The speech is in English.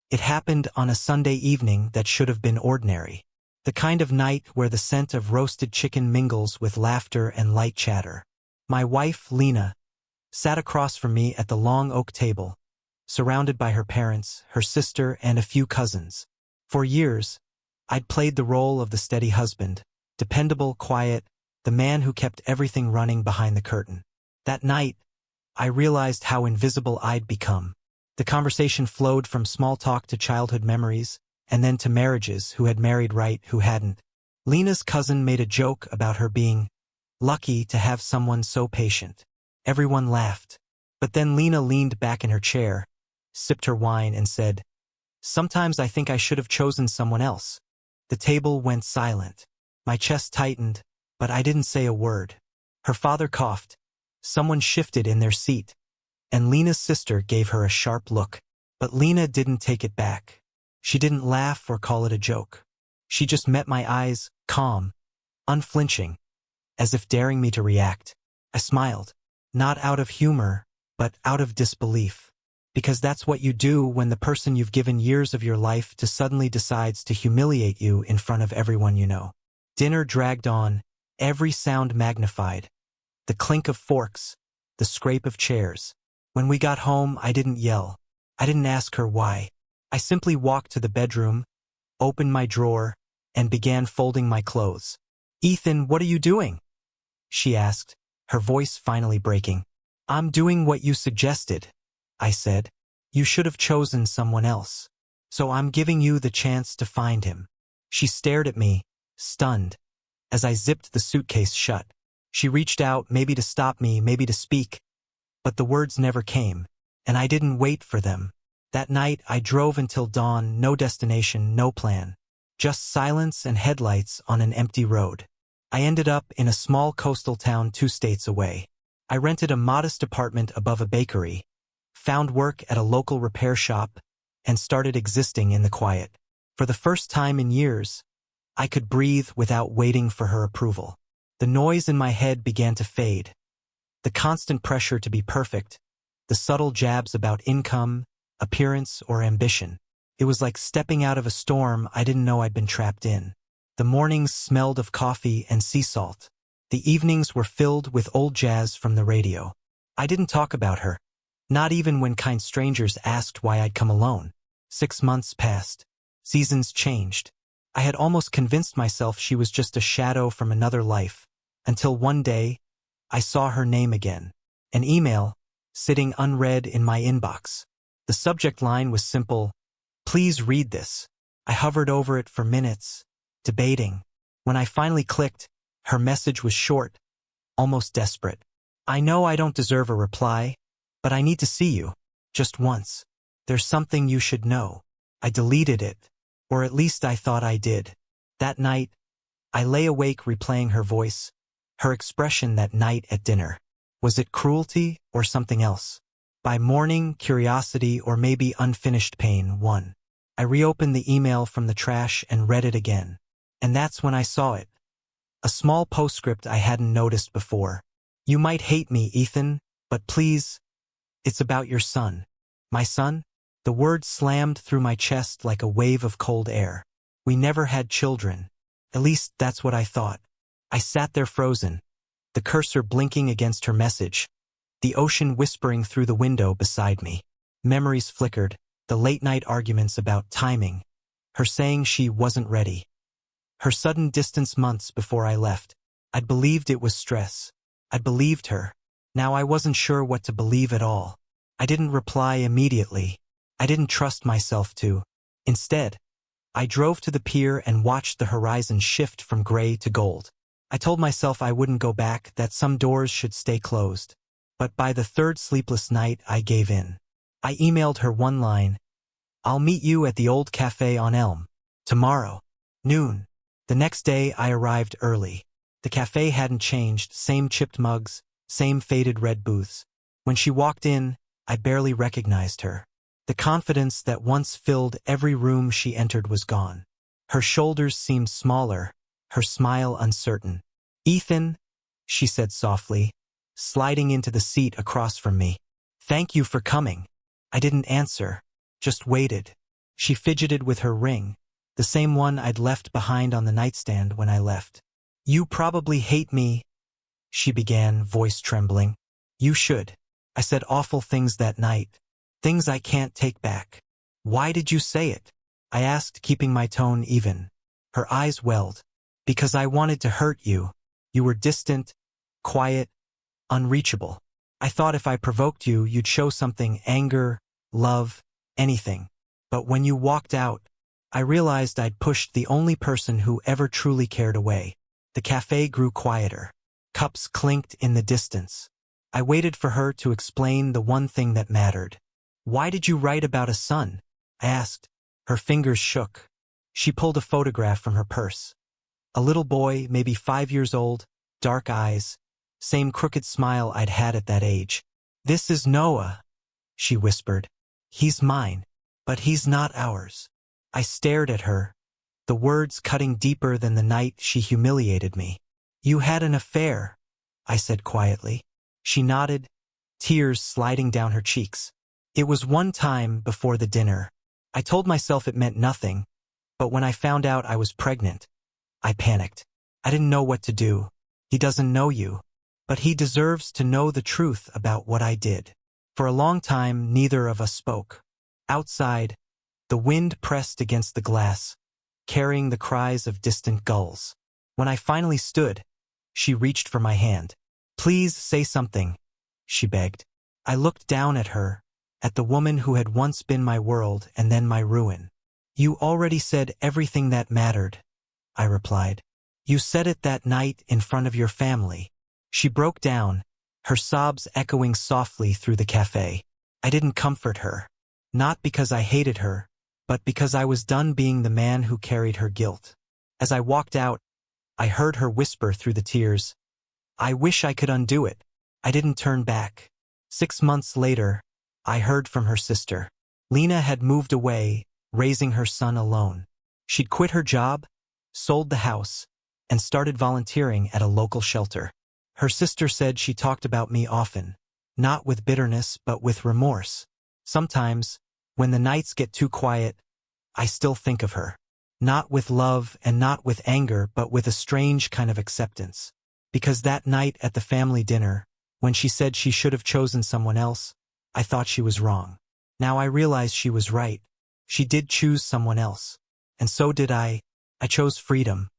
It happened on a Sunday evening that should have been ordinary. The kind of night where the scent of roasted chicken mingles with laughter and light chatter. My wife, Lena, sat across from me at the long oak table, surrounded by her parents, her sister, and a few cousins. For years, I'd played the role of the steady husband, dependable, quiet, the man who kept everything running behind the curtain. That night, I realized how invisible I'd become. The conversation flowed from small talk to childhood memories, and then to marriages, who had married right, who hadn't. Lena's cousin made a joke about her being lucky to have someone so patient. Everyone laughed. But then Lena leaned back in her chair, sipped her wine, and said, "Sometimes I think I should have chosen someone else." The table went silent. My chest tightened, but I didn't say a word. Her father coughed. Someone shifted in their seat, and Lena's sister gave her a sharp look. But Lena didn't take it back. She didn't laugh or call it a joke. She just met my eyes, calm, unflinching, as if daring me to react. I smiled, not out of humor, but out of disbelief. Because that's what you do when the person you've given years of your life to suddenly decides to humiliate you in front of everyone you know. Dinner dragged on, every sound magnified. The clink of forks, the scrape of chairs. When we got home, I didn't yell. I didn't ask her why. I simply walked to the bedroom, opened my drawer, and began folding my clothes. "Ethan, what are you doing?" she asked, her voice finally breaking. "I'm doing what you suggested," I said. "You should have chosen someone else. So I'm giving you the chance to find him." She stared at me, stunned, as I zipped the suitcase shut. She reached out, maybe to stop me, maybe to speak, but the words never came, and I didn't wait for them. That night, I drove until dawn, no destination, no plan. Just silence and headlights on an empty road. I ended up in a small coastal town 2 states away. I rented a modest apartment above a bakery, found work at a local repair shop, and started existing in the quiet. For the first time in years, I could breathe without waiting for her approval. The noise in my head began to fade. The constant pressure to be perfect, the subtle jabs about income, appearance, or ambition. It was like stepping out of a storm I didn't know I'd been trapped in. The mornings smelled of coffee and sea salt. The evenings were filled with old jazz from the radio. I didn't talk about her, not even when kind strangers asked why I'd come alone. 6 months passed. Seasons changed. I had almost convinced myself she was just a shadow from another life, until one day, I saw her name again. An email, sitting unread in my inbox. The subject line was simple: "Please read this." I hovered over it for minutes, debating. When I finally clicked, her message was short, almost desperate. "I know I don't deserve a reply, but I need to see you. Just once. There's something you should know." I deleted it, or at least I thought I did. That night, I lay awake replaying her voice, her expression that night at dinner. Was it cruelty or something else? By morning, curiosity or maybe unfinished pain won. I reopened the email from the trash and read it again. And that's when I saw it. A small postscript I hadn't noticed before. "You might hate me, Ethan, but please, it's about your son." My son? The word slammed through my chest like a wave of cold air. We never had children. At least that's what I thought. I sat there frozen, the cursor blinking against her message, the ocean whispering through the window beside me. Memories flickered, the late-night arguments about timing, her saying she wasn't ready, her sudden distance months before I left. I'd believed it was stress. I'd believed her. Now I wasn't sure what to believe at all. I didn't reply immediately. I didn't trust myself to. Instead, I drove to the pier and watched the horizon shift from gray to gold. I told myself I wouldn't go back, that some doors should stay closed. But by the 3rd sleepless night, I gave in. I emailed her one line: "I'll meet you at the old cafe on Elm. Tomorrow. Noon." The next day, I arrived early. The cafe hadn't changed, same chipped mugs, same faded red booths. When she walked in, I barely recognized her. The confidence that once filled every room she entered was gone. Her shoulders seemed smaller, her smile uncertain. "Ethan," she said softly, sliding into the seat across from me. "Thank you for coming." I didn't answer, just waited. She fidgeted with her ring, the same one I'd left behind on the nightstand when I left. You probably hate me, she began, voice trembling. You should. I said awful things that night. Things I can't take back. Why did you say it? I asked, keeping my tone even. Her eyes welled. Because I wanted to hurt you. You were distant, quiet, unreachable. I thought if I provoked you, you'd show something, anger, love, anything. But when you walked out, I realized I'd pushed the only person who ever truly cared away. The cafe grew quieter. Cups clinked in the distance. I waited for her to explain the one thing that mattered. Why did you write about a son? I asked. Her fingers shook. She pulled a photograph from her purse. A little boy, maybe 5 years old, dark eyes, same crooked smile I'd had at that age. This is Noah, she whispered. He's mine, but he's not ours. I stared at her, the words cutting deeper than the night she humiliated me. You had an affair, I said quietly. She nodded, tears sliding down her cheeks. It was one time before the dinner. I told myself it meant nothing, but when I found out I was pregnant, I panicked. I didn't know what to do. He doesn't know you, but he deserves to know the truth about what I did. For a long time, neither of us spoke. Outside, the wind pressed against the glass, carrying the cries of distant gulls. When I finally stood, she reached for my hand. Please say something, she begged. I looked down at her, at the woman who had once been my world and then my ruin. You already said everything that mattered, I replied. You said it that night in front of your family. She broke down, her sobs echoing softly through the cafe. I didn't comfort her. Not because I hated her, but because I was done being the man who carried her guilt. As I walked out, I heard her whisper through the tears, I wish I could undo it. I didn't turn back. 6 months later, I heard from her sister. Lena had moved away, raising her son alone. She'd quit her job, sold the house, and started volunteering at a local shelter. Her sister said she talked about me often, not with bitterness but with remorse. Sometimes, when the nights get too quiet, I still think of her. Not with love and not with anger, but with a strange kind of acceptance. Because that night at the family dinner, when she said she should have chosen someone else, I thought she was wrong. Now I realize she was right. She did choose someone else. And so did I. I chose freedom.